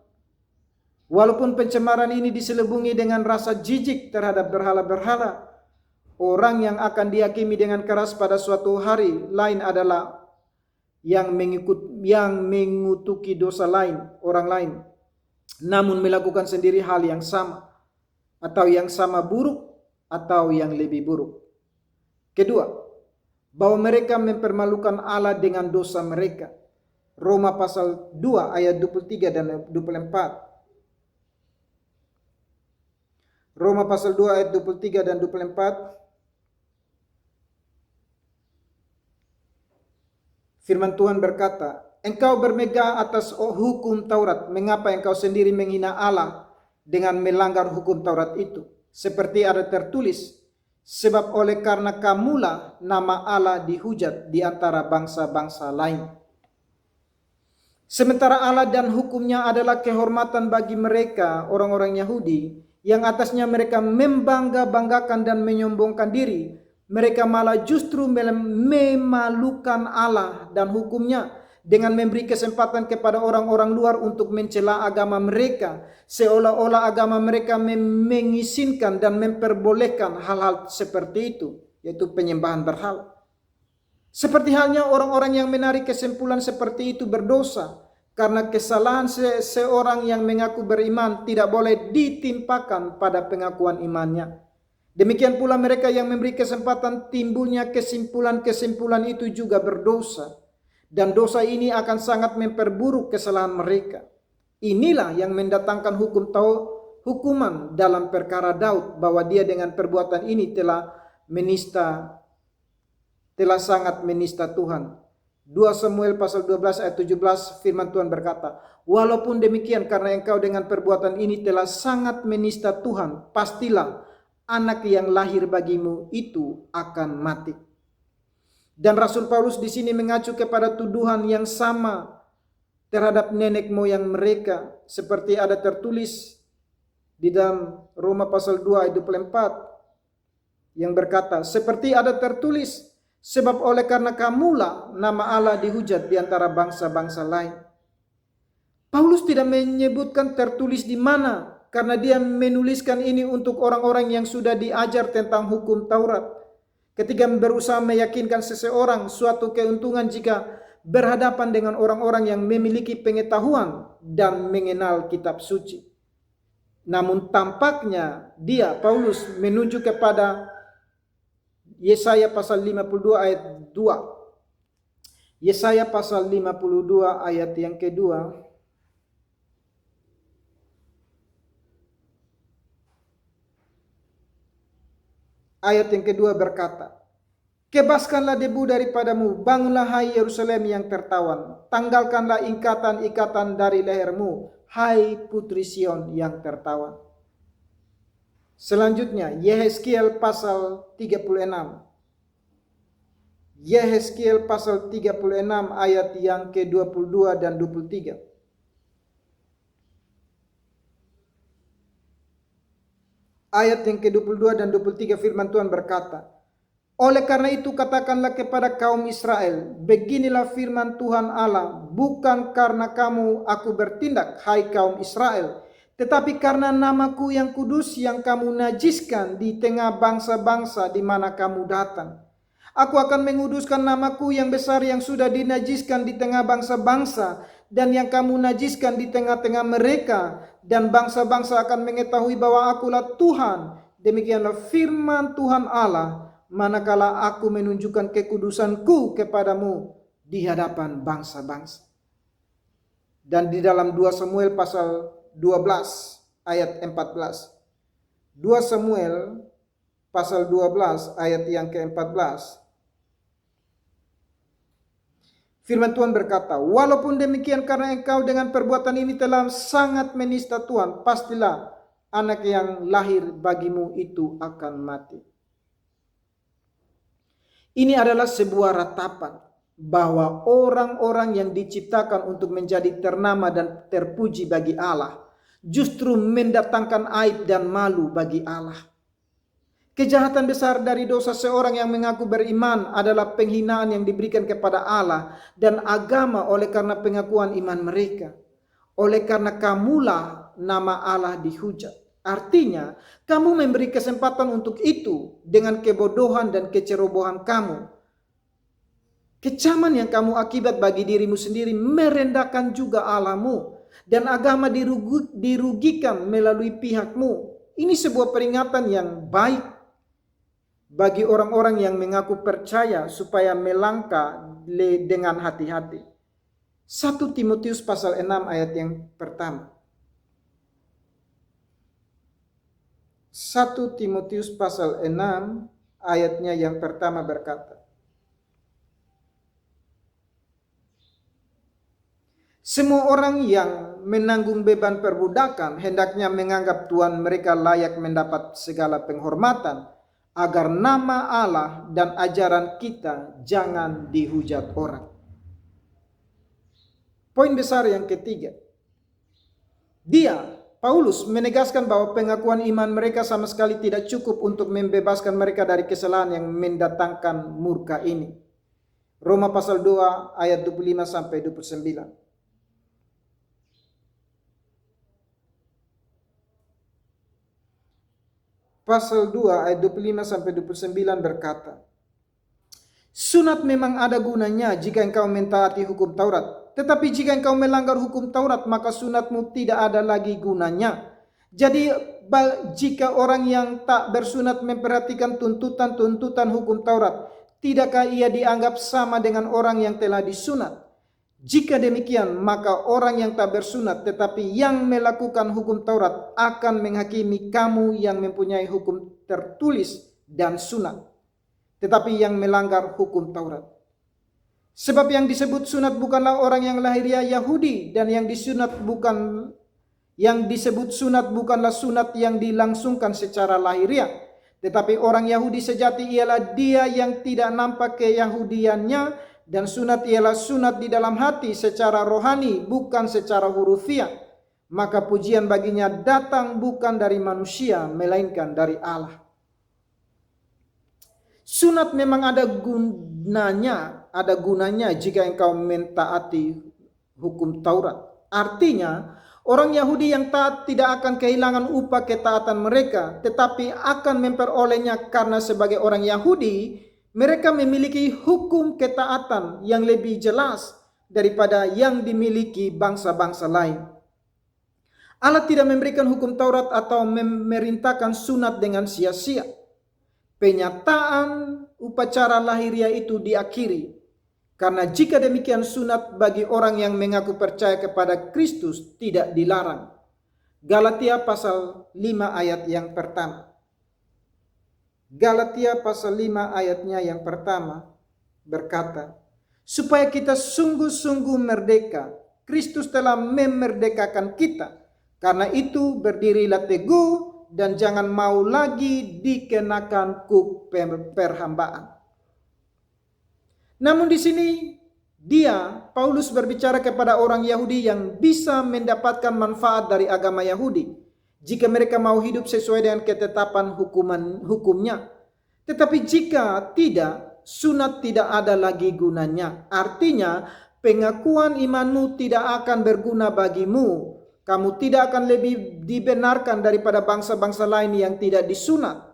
Walaupun pencemaran ini diselubungi dengan rasa jijik terhadap berhala-berhala, orang yang akan dihakimi dengan keras pada suatu hari lain adalah yang mengutuki dosa lain, orang lain, namun melakukan sendiri hal yang sama, atau yang sama buruk, atau yang lebih buruk. Kedua, bahwa mereka mempermalukan Allah dengan dosa mereka. Roma pasal 2 ayat 23 dan 24. Roma pasal 2 ayat 23 dan 24. Firman Tuhan berkata, engkau bermegah atas hukum Taurat. Mengapa engkau sendiri menghina Allah dengan melanggar hukum Taurat itu? Seperti ada tertulis, sebab oleh karena kamulah nama Allah dihujat di antara bangsa-bangsa lain. Sementara Allah dan hukumnya adalah kehormatan bagi mereka, orang-orang Yahudi, yang atasnya mereka membangga-banggakan dan menyombongkan diri, mereka malah justru memalukan Allah dan hukumnya dengan memberi kesempatan kepada orang-orang luar untuk mencela agama mereka, seolah-olah agama mereka mengizinkan dan memperbolehkan hal-hal seperti itu, yaitu penyembahan berhala. Seperti halnya orang-orang yang menarik kesimpulan seperti itu berdosa, karena kesalahan seorang yang mengaku beriman tidak boleh ditimpakan pada pengakuan imannya. Demikian pula mereka yang memberi kesempatan timbulnya kesimpulan-kesimpulan itu juga berdosa. Dan dosa ini akan sangat memperburuk kesalahan mereka. Inilah yang mendatangkan hukuman dalam perkara Daud, bahwa dia dengan perbuatan ini telah sangat menista Tuhan. 2 Samuel pasal 12 ayat 17 firman Tuhan berkata, walaupun demikian karena engkau dengan perbuatan ini telah sangat menista Tuhan, pastilah anak yang lahir bagimu itu akan mati. Dan Rasul Paulus di sini mengacu kepada tuduhan yang sama terhadap nenek moyang mereka, seperti ada tertulis di dalam Roma pasal 2 ayat 24 yang berkata, seperti ada tertulis, sebab oleh karena kamulah nama Allah dihujat di antara bangsa-bangsa lain. Paulus tidak menyebutkan tertulis di mana, karena dia menuliskan ini untuk orang-orang yang sudah diajar tentang hukum Taurat. Ketika berusaha meyakinkan seseorang suatu keuntungan jika berhadapan dengan orang-orang yang memiliki pengetahuan dan mengenal kitab suci. Namun tampaknya Paulus menunjuk kepada Yesaya pasal 52 ayat 2. Yesaya pasal 52 ayat yang kedua. Ayat yang kedua berkata, kebaskanlah debu daripadamu, bangunlah hai Yerusalem yang tertawan, tanggalkanlah ikatan-ikatan dari lehermu, hai putri Sion yang tertawan. Selanjutnya, Yehezkiel pasal 36. Yehezkiel pasal 36 ayat yang ke-22 dan 23. Ayat yang ke-22 dan 23 firman Tuhan berkata, Oleh karena itu katakanlah kepada kaum Israel, beginilah firman Tuhan Allah, bukan karena kamu aku bertindak, hai kaum Israel, tetapi karena namaku yang kudus yang kamu najiskan di tengah bangsa-bangsa di mana kamu datang. Aku akan menguduskan namaku yang besar yang sudah dinajiskan di tengah bangsa-bangsa dan yang kamu najiskan di tengah-tengah mereka, dan bangsa-bangsa akan mengetahui bahwa akulah Tuhan. Demikianlah firman Tuhan Allah, manakala aku menunjukkan kekudusanku kepadamu di hadapan bangsa-bangsa. Dan di dalam 2 Samuel pasal 12 ayat 14. 2 Samuel pasal 12 ayat yang ke-14. Firman Tuhan berkata, walaupun demikian karena engkau dengan perbuatan ini telah sangat menista Tuhan, pastilah anak yang lahir bagimu itu akan mati. Ini adalah sebuah ratapan bahwa orang-orang yang diciptakan untuk menjadi ternama dan terpuji bagi Allah justru mendatangkan aib dan malu bagi Allah. Kejahatan besar dari dosa seorang yang mengaku beriman adalah penghinaan yang diberikan kepada Allah dan agama oleh karena pengakuan iman mereka. Oleh karena kamulah nama Allah dihujat. Artinya, kamu memberi kesempatan untuk itu dengan kebodohan dan kecerobohan kamu. Kecaman yang kamu akibat bagi dirimu sendiri merendahkan juga Allahmu, dan agama dirugikan melalui pihakmu. Ini sebuah peringatan yang baik bagi orang-orang yang mengaku percaya supaya melangkah dengan hati-hati. 1 Timotius pasal 6 ayat yang pertama. 1 Timotius pasal 6 ayatnya yang pertama berkata, semua orang yang menanggung beban perbudakan hendaknya menganggap Tuhan mereka layak mendapat segala penghormatan, agar nama Allah dan ajaran kita jangan dihujat orang. Poin besar yang ketiga, Paulus menegaskan bahwa pengakuan iman mereka sama sekali tidak cukup untuk membebaskan mereka dari kesalahan yang mendatangkan murka ini. Roma pasal 2 ayat 25 sampai 29. Pasal 2 ayat 25 sampai 29 berkata, sunat memang ada gunanya jika engkau mentaati hukum Taurat. Tetapi jika engkau melanggar hukum Taurat, maka sunatmu tidak ada lagi gunanya. Jadi jika orang yang tak bersunat memperhatikan tuntutan-tuntutan hukum Taurat, tidakkah ia dianggap sama dengan orang yang telah disunat? Jika demikian, maka orang yang tak bersunat tetapi yang melakukan hukum Taurat akan menghakimi kamu yang mempunyai hukum tertulis dan sunat, tetapi yang melanggar hukum Taurat. Sebab yang disebut sunat bukanlah orang yang lahiriah Yahudi, dan yang disebut sunat bukanlah sunat yang dilangsungkan secara lahiriah, tetapi orang Yahudi sejati ialah dia yang tidak nampak keyahudiannya, dan sunat ialah sunat di dalam hati secara rohani, bukan secara hurufiah. Maka pujian baginya datang bukan dari manusia, melainkan dari Allah. Sunat memang ada gunanya jika engkau mentaati hukum Taurat. Artinya, orang Yahudi yang taat tidak akan kehilangan upah ketaatan mereka, tetapi akan memperolehnya karena sebagai orang Yahudi, mereka memiliki hukum ketaatan yang lebih jelas daripada yang dimiliki bangsa-bangsa lain. Allah tidak memberikan hukum Taurat atau memerintahkan sunat dengan sia-sia. Penyataan upacara lahiriah itu diakhiri, karena jika demikian sunat bagi orang yang mengaku percaya kepada Kristus tidak dilarang. Galatia pasal 5 ayat yang pertama. Galatia pasal 5 ayatnya yang pertama berkata, supaya kita sungguh-sungguh merdeka, Kristus telah memerdekakan kita. Karena itu berdirilah teguh dan jangan mau lagi dikenakan kuk perhambaan. Namun di sini Paulus berbicara kepada orang Yahudi yang bisa mendapatkan manfaat dari agama Yahudi jika mereka mau hidup sesuai dengan ketetapan hukumnya. Tetapi jika tidak, sunat tidak ada lagi gunanya. Artinya, pengakuan imanmu tidak akan berguna bagimu. Kamu tidak akan lebih dibenarkan daripada bangsa-bangsa lain yang tidak disunat.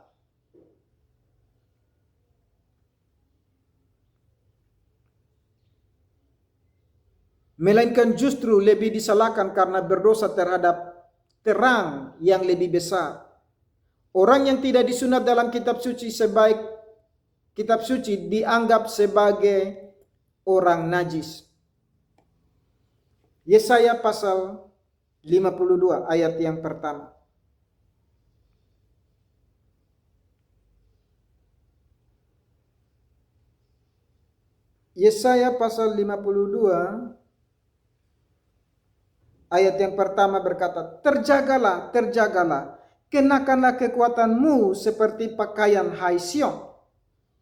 Melainkan justru lebih disalahkan karena berdosa terhadap terang yang lebih besar. Orang yang tidak disunat dalam kitab suci dianggap sebagai orang najis. Yesaya pasal 52 ayat yang pertama. Yesaya pasal 52 ayat yang pertama berkata, terjagalah, terjagalah, kenakanlah kekuatanmu seperti pakaian hai Sion.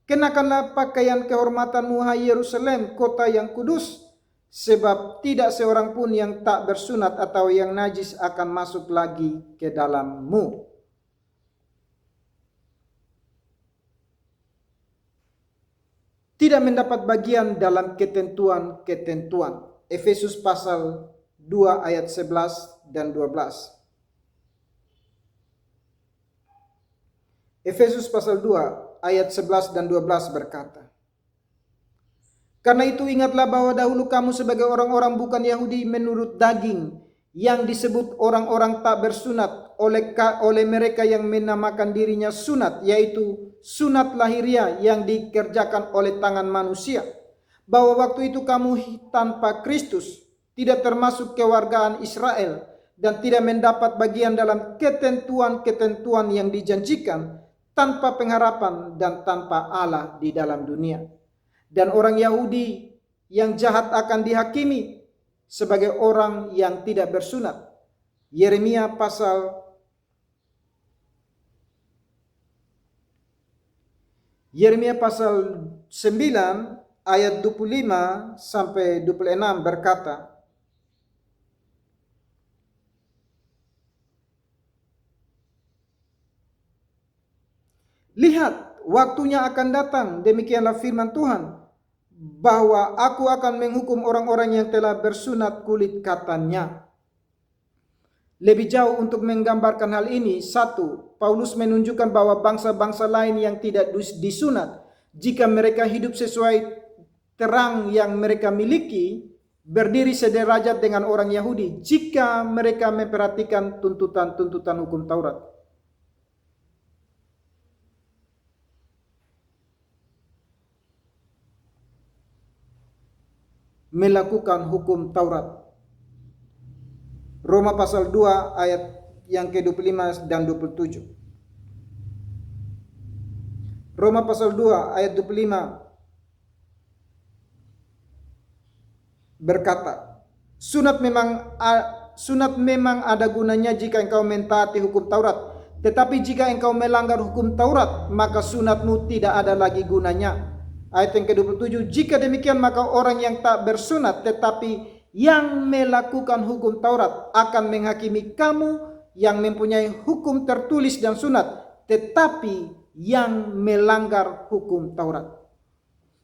Kenakanlah pakaian kehormatanmu hai Yerusalem, kota yang kudus. Sebab tidak seorang pun yang tak bersunat atau yang najis akan masuk lagi ke dalammu. Tidak mendapat bagian dalam ketentuan-ketentuan. Efesus pasal 2 ayat 11 dan 12. Efesus pasal 2 ayat 11 dan 12 berkata, karena itu ingatlah bahwa dahulu kamu sebagai orang-orang bukan Yahudi menurut daging, yang disebut orang-orang tak bersunat oleh mereka yang menamakan dirinya sunat, yaitu sunat lahiriah yang dikerjakan oleh tangan manusia. Bahwa waktu itu kamu tanpa Kristus, tidak termasuk kewargaan Israel, dan tidak mendapat bagian dalam ketentuan-ketentuan yang dijanjikan, tanpa pengharapan dan tanpa Allah di dalam dunia. Dan orang Yahudi yang jahat akan dihakimi sebagai orang yang tidak bersunat. Yeremia pasal 9 ayat 25 sampai 26 berkata, lihat, waktunya akan datang, demikianlah firman Tuhan, bahwa aku akan menghukum orang-orang yang telah bersunat kulit katanya. Lebih jauh untuk menggambarkan hal ini, 1. Paulus menunjukkan bahwa bangsa-bangsa lain yang tidak disunat, jika mereka hidup sesuai terang yang mereka miliki, berdiri sederajat dengan orang Yahudi, jika mereka memperhatikan tuntutan-tuntutan hukum Taurat. Melakukan hukum Taurat. Roma pasal 2 ayat yang ke-25 dan 27. Roma pasal 2 ayat 25 berkata, sunat memang ada gunanya jika engkau mentaati hukum Taurat, tetapi jika engkau melanggar hukum Taurat, maka sunatmu tidak ada lagi gunanya. Ayat yang ke-27, jika demikian maka orang yang tak bersunat tetapi yang melakukan hukum Taurat akan menghakimi kamu yang mempunyai hukum tertulis dan sunat, tetapi yang melanggar hukum Taurat.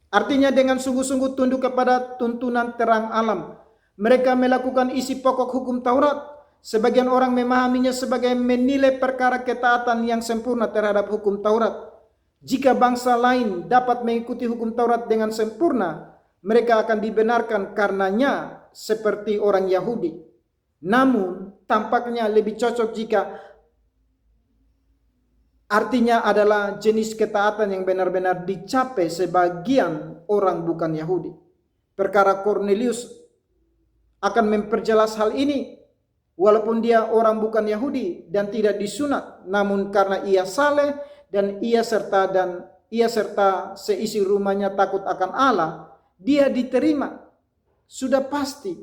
Artinya dengan sungguh-sungguh tunduk kepada tuntunan terang alam, mereka melakukan isi pokok hukum Taurat. Sebagian orang memahaminya sebagai menilai perkara ketaatan yang sempurna terhadap hukum Taurat. Jika bangsa lain dapat mengikuti hukum Taurat dengan sempurna, mereka akan dibenarkan karenanya seperti orang Yahudi. Namun, tampaknya lebih cocok jika artinya adalah jenis ketaatan yang benar-benar dicapai sebagian orang bukan Yahudi. Perkara Cornelius akan memperjelas hal ini. Walaupun dia orang bukan Yahudi dan tidak disunat, namun karena ia saleh dan ia serta seisi rumahnya takut akan Allah, dia diterima. Sudah pasti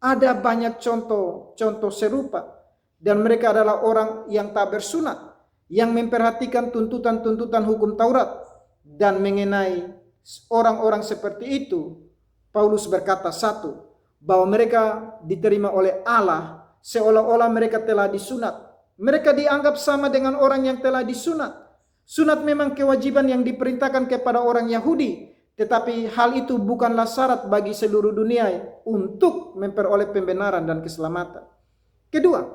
ada banyak contoh serupa, dan mereka adalah orang yang tak bersunat, yang memperhatikan tuntutan-tuntutan hukum Taurat. Dan mengenai orang-orang seperti itu, Paulus berkata, 1, bahwa mereka diterima oleh Allah seolah-olah mereka telah disunat. Mereka dianggap sama dengan orang yang telah disunat. Sunat memang kewajiban yang diperintahkan kepada orang Yahudi, tetapi hal itu bukanlah syarat bagi seluruh dunia untuk memperoleh pembenaran dan keselamatan. Kedua,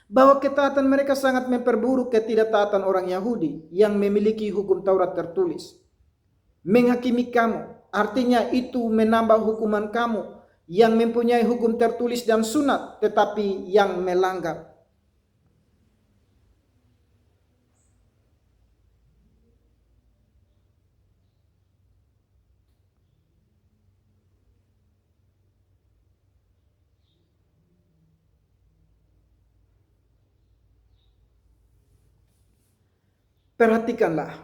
bahwa ketaatan mereka sangat memperburuk ketidaktaatan orang Yahudi yang memiliki hukum Taurat tertulis. Menghakimi kamu, artinya itu menambah hukuman kamu yang mempunyai hukum tertulis dan sunat, tetapi yang melanggar. Perhatikanlah,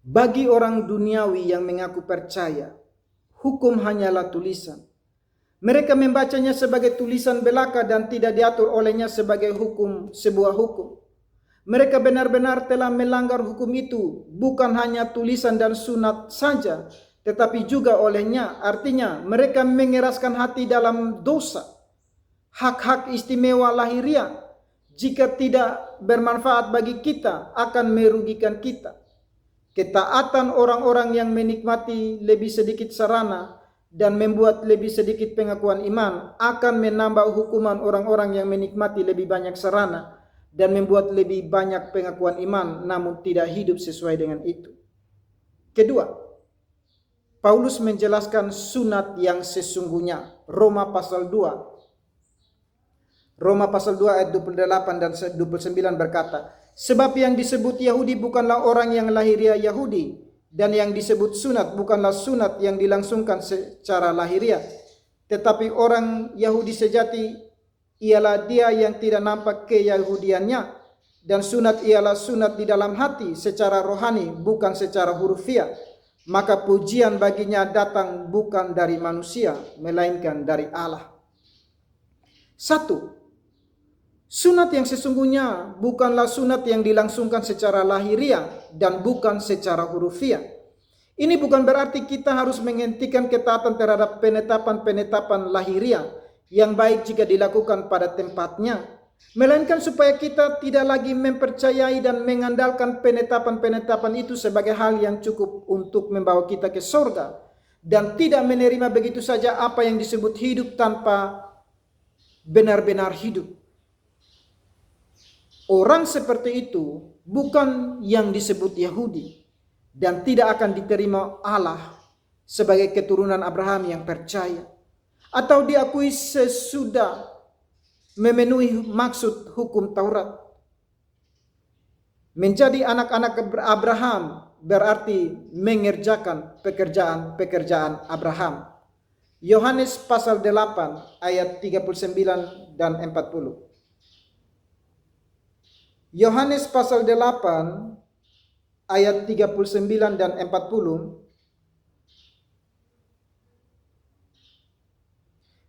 bagi orang duniawi yang mengaku percaya, hukum hanyalah tulisan. Mereka membacanya sebagai tulisan belaka dan tidak diatur olehnya sebagai hukum, sebuah hukum. Mereka benar-benar telah melanggar hukum itu, bukan hanya tulisan dan sunat saja, tetapi juga olehnya. Artinya mereka mengeraskan hati dalam dosa. Hak-hak istimewa lahiriah, jika tidak bermanfaat bagi kita, akan merugikan kita. Ketaatan orang-orang yang menikmati lebih sedikit sarana dan membuat lebih sedikit pengakuan iman akan menambah hukuman orang-orang yang menikmati lebih banyak sarana dan membuat lebih banyak pengakuan iman namun tidak hidup sesuai dengan itu. Kedua, Paulus menjelaskan sunat yang sesungguhnya. Roma pasal 2 ayat 28 dan 29 berkata, sebab yang disebut Yahudi bukanlah orang yang lahiriah Yahudi, dan yang disebut sunat bukanlah sunat yang dilangsungkan secara lahiriah, tetapi orang Yahudi sejati ialah dia yang tidak nampak keyahudiannya, dan sunat ialah sunat di dalam hati secara rohani, bukan secara hurufiah. Maka pujian baginya datang bukan dari manusia, melainkan dari Allah. 1. Sunat yang sesungguhnya bukanlah sunat yang dilangsungkan secara lahiriah dan bukan secara hurufiah. Ini bukan berarti kita harus menghentikan ketaatan terhadap penetapan-penetapan lahiriah yang baik jika dilakukan pada tempatnya, melainkan supaya kita tidak lagi mempercayai dan mengandalkan penetapan-penetapan itu sebagai hal yang cukup untuk membawa kita ke surga, dan tidak menerima begitu saja apa yang disebut hidup tanpa benar-benar hidup. Orang seperti itu bukan yang disebut Yahudi dan tidak akan diterima Allah sebagai keturunan Abraham yang percaya atau diakui sesudah memenuhi maksud hukum Taurat. Menjadi anak-anak Abraham berarti mengerjakan pekerjaan-pekerjaan Abraham. Yohanes pasal 8 ayat 39 dan 40. Yohanes pasal 8 ayat 39 dan 40.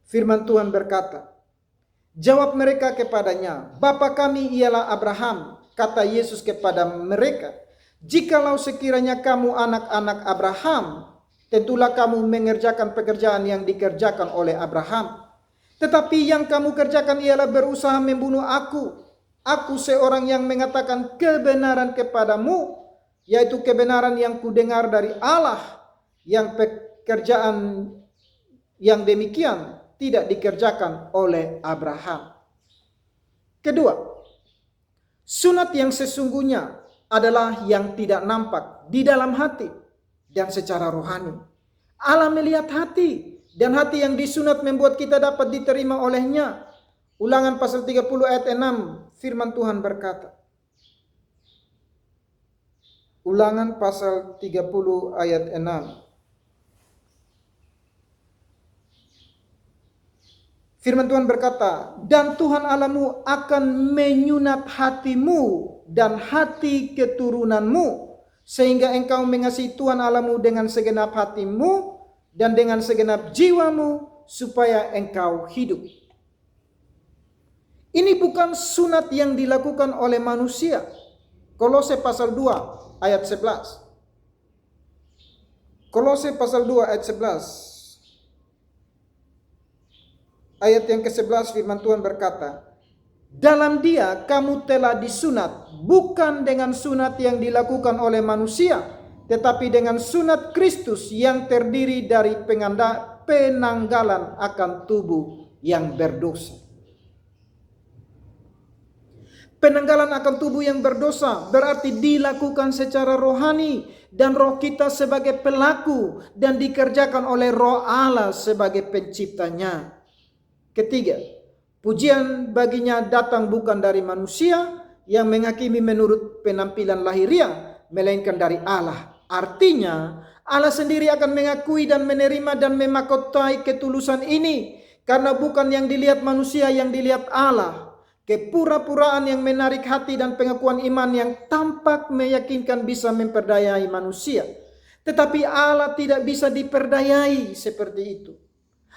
Firman Tuhan berkata, jawab mereka kepadanya, Bapa kami ialah Abraham. Kata Yesus kepada mereka, jikalau sekiranya kamu anak-anak Abraham, tentulah kamu mengerjakan pekerjaan yang dikerjakan oleh Abraham. Tetapi yang kamu kerjakan ialah berusaha membunuh aku. Aku seorang yang mengatakan kebenaran kepadamu, yaitu kebenaran yang kudengar dari Allah, yang pekerjaan yang demikian tidak dikerjakan oleh Abraham. Kedua, sunat yang sesungguhnya adalah yang tidak nampak di dalam hati dan secara rohani. Allah melihat hati, dan hati yang disunat membuat kita dapat diterima olehnya. Ulangan pasal 30 ayat 6, firman Tuhan berkata. Ulangan pasal 30 ayat 6. Firman Tuhan berkata, dan Tuhan Allahmu akan menyunat hatimu dan hati keturunanmu, sehingga engkau mengasihi Tuhan Allahmu dengan segenap hatimu dan dengan segenap jiwamu, supaya engkau hidup. Ini bukan sunat yang dilakukan oleh manusia. Kolose pasal 2 ayat 11. Kolose pasal 2 ayat 11. Ayat yang ke-11 firman Tuhan berkata, Dalam Dia kamu telah disunat, bukan dengan sunat yang dilakukan oleh manusia, tetapi dengan sunat Kristus yang terdiri dari penanggalan akan tubuh yang berdosa. Penanggalan akan tubuh yang berdosa berarti dilakukan secara rohani, dan roh kita sebagai pelaku, dan dikerjakan oleh Roh Allah sebagai penciptanya. Ketiga, pujian baginya datang bukan dari manusia yang menghakimi menurut penampilan lahiriah, melainkan dari Allah. Artinya, Allah sendiri akan mengakui dan menerima dan memahkotai ketulusan ini, karena bukan yang dilihat manusia yang dilihat Allah. Kepura-puraan yang menarik hati dan pengakuan iman yang tampak meyakinkan bisa memperdayai manusia. Tetapi Allah tidak bisa diperdayai seperti itu.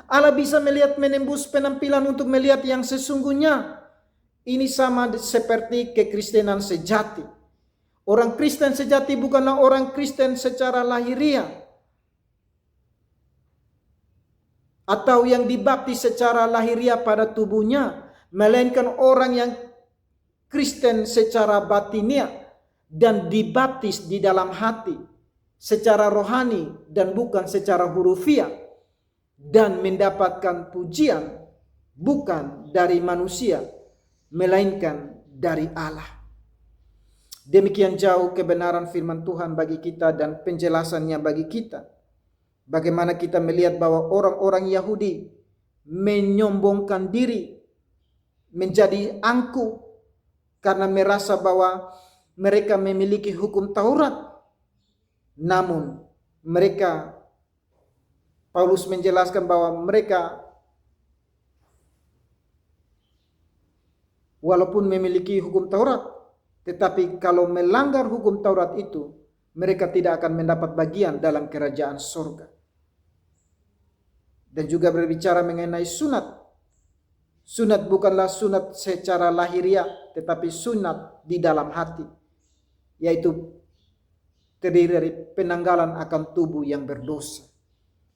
Allah bisa melihat menembus penampilan untuk melihat yang sesungguhnya. Ini sama seperti kekristenan sejati. Orang Kristen sejati bukanlah orang Kristen secara lahiriah, atau yang dibaptis secara lahiriah pada tubuhnya, melainkan orang yang Kristen secara batiniah dan dibaptis di dalam hati secara rohani dan bukan secara hurufiah, dan mendapatkan pujian bukan dari manusia melainkan dari Allah. Demikian jauh kebenaran firman Tuhan bagi kita dan penjelasannya bagi kita. Bagaimana kita melihat bahwa orang-orang Yahudi menyombongkan diri, menjadi angkuh karena merasa bahwa mereka memiliki hukum Taurat. Namun mereka, Paulus menjelaskan bahwa mereka walaupun memiliki hukum Taurat, tetapi kalau melanggar hukum Taurat itu, mereka tidak akan mendapat bagian dalam kerajaan surga. Dan juga berbicara mengenai sunat. Sunat bukanlah sunat secara lahiriah, tetapi sunat di dalam hati, yaitu terdiri dari penanggalan akan tubuh yang berdosa.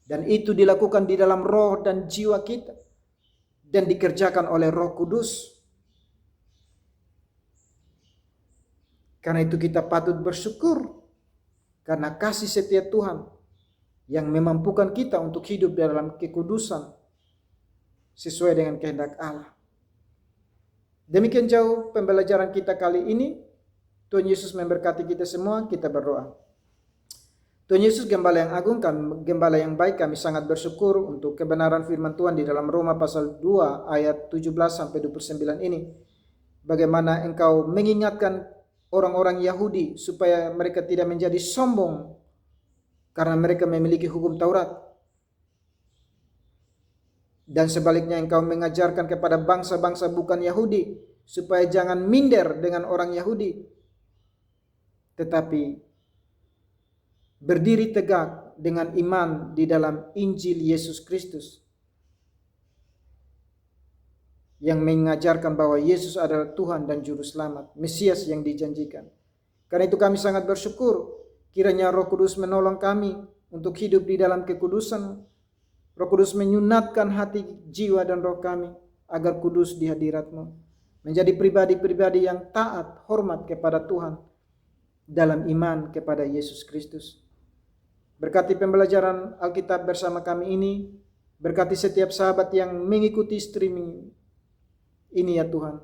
Dan itu dilakukan di dalam roh dan jiwa kita, dan dikerjakan oleh Roh Kudus. Karena itu kita patut bersyukur karena kasih setia Tuhan yang memampukan kita untuk hidup dalam kekudusan sesuai dengan kehendak Allah. Demikian jauh pembelajaran kita kali ini. Tuhan Yesus memberkati kita semua. Kita berdoa. Tuhan Yesus, Gembala yang agung, Gembala yang baik, kami sangat bersyukur untuk kebenaran firman Tuhan di dalam Roma pasal 2 ayat 17-29 ini. Bagaimana Engkau mengingatkan orang-orang Yahudi supaya mereka tidak menjadi sombong karena mereka memiliki hukum Taurat. Dan sebaliknya Engkau mengajarkan kepada bangsa-bangsa bukan Yahudi supaya jangan minder dengan orang Yahudi, tetapi berdiri tegak dengan iman di dalam Injil Yesus Kristus yang mengajarkan bahwa Yesus adalah Tuhan dan Juru Selamat, Mesias yang dijanjikan. Karena itu kami sangat bersyukur, kiranya Roh Kudus menolong kami untuk hidup di dalam kekudusan. Roh Kudus menyunatkan hati, jiwa, dan roh kami agar kudus di hadirat-Mu, menjadi pribadi-pribadi yang taat, hormat kepada Tuhan dalam iman kepada Yesus Kristus. Berkati pembelajaran Alkitab bersama kami ini, berkati setiap sahabat yang mengikuti streaming ini ya Tuhan.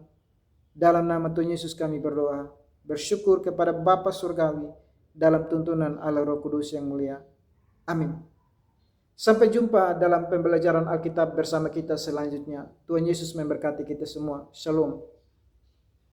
Dalam nama Tuhan Yesus kami berdoa, bersyukur kepada Bapa Surgawi dalam tuntunan Allah Roh Kudus yang mulia. Amin. Sampai jumpa dalam pembelajaran Alkitab bersama kita selanjutnya. Tuhan Yesus memberkati kita semua. Shalom.